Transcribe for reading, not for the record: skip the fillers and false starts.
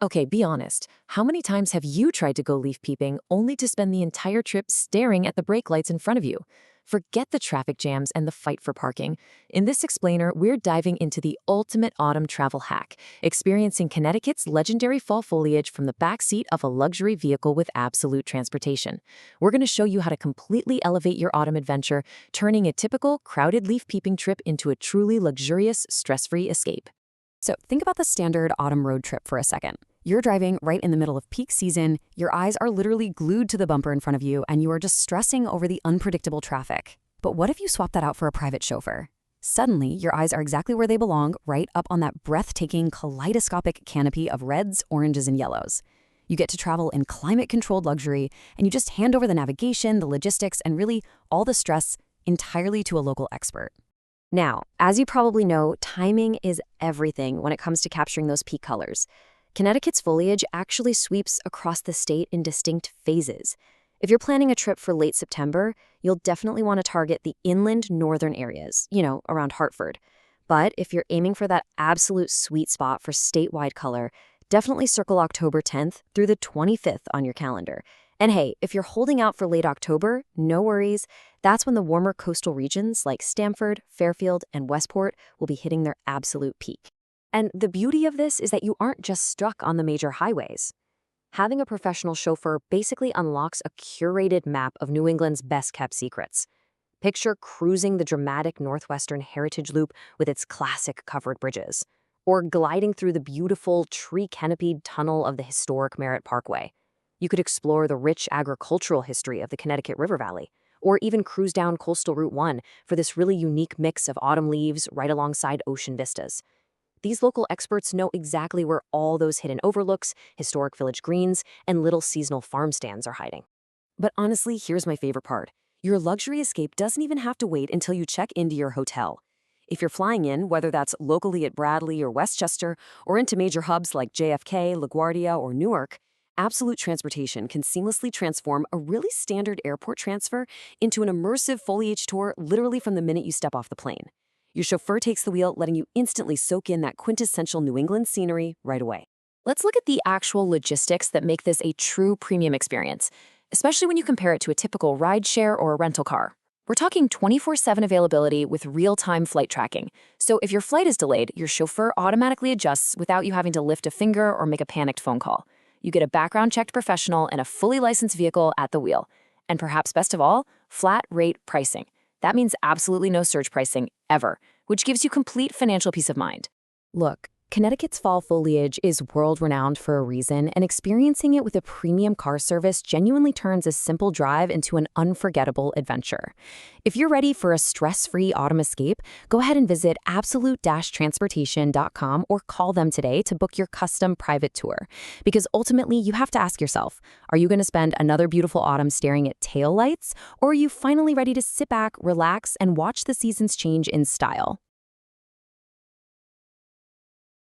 Okay, be honest. How many times have you tried to go leaf peeping only to spend the entire trip staring at the brake lights in front of you? Forget the traffic jams and the fight for parking. In this explainer, we're diving into the ultimate autumn travel hack, experiencing Connecticut's legendary fall foliage from the back seat of a luxury vehicle with absolute transportation. We're going to show you how to completely elevate your autumn adventure, turning a typical, crowded leaf peeping trip into a truly luxurious, stress-free escape. So think about the standard autumn road trip for a second. You're driving right in the middle of peak season, your eyes are literally glued to the bumper in front of you, and you are just stressing over the unpredictable traffic. But what if you swap that out for a private chauffeur? Suddenly, your eyes are exactly where they belong, right up on that breathtaking, kaleidoscopic canopy of reds, oranges, and yellows. You get to travel in climate-controlled luxury, and you just hand over the navigation, the logistics, and really all the stress entirely to a local expert. Now, as you probably know, timing is everything when it comes to capturing those peak colors. Connecticut's foliage actually sweeps across the state in distinct phases. If you're planning a trip for late September, you'll definitely want to target the inland northern areas, around Hartford. But if you're aiming for that absolute sweet spot for statewide color, definitely circle October 10th through the 25th on your calendar. And hey, if you're holding out for late October, no worries. That's when the warmer coastal regions like Stamford, Fairfield, and Westport will be hitting their absolute peak. And the beauty of this is that you aren't just stuck on the major highways. Having a professional chauffeur basically unlocks a curated map of New England's best-kept secrets. Picture cruising the dramatic Northwestern Heritage Loop with its classic covered bridges, or gliding through the beautiful tree-canopied tunnel of the historic Merritt Parkway. You could explore the rich agricultural history of the Connecticut River Valley, or even cruise down Coastal Route 1 for this really unique mix of autumn leaves right alongside ocean vistas. These local experts know exactly where all those hidden overlooks, historic village greens, and little seasonal farm stands are hiding. But honestly, here's my favorite part. Your luxury escape doesn't even have to wait until you check into your hotel. If you're flying in, whether that's locally at Bradley or Westchester, or into major hubs like JFK, LaGuardia, or Newark, Absolute Transportation can seamlessly transform a really standard airport transfer into an immersive foliage tour literally from the minute you step off the plane. Your chauffeur takes the wheel, letting you instantly soak in that quintessential New England scenery right away. Let's look at the actual logistics that make this a true premium experience, especially when you compare it to a typical rideshare or a rental car. We're talking 24/7 availability with real-time flight tracking. So if your flight is delayed, your chauffeur automatically adjusts without you having to lift a finger or make a panicked phone call. You get a background-checked professional and a fully licensed vehicle at the wheel. And perhaps best of all, flat rate pricing. That means absolutely no surge pricing ever, which gives you complete financial peace of mind. Look, Connecticut's fall foliage is world-renowned for a reason, and experiencing it with a premium car service genuinely turns a simple drive into an unforgettable adventure. If you're ready for a stress-free autumn escape, go ahead and visit absolute-transportation.com or call them today to book your custom private tour. Because ultimately, you have to ask yourself, are you going to spend another beautiful autumn staring at taillights, or are you finally ready to sit back, relax, and watch the seasons change in style?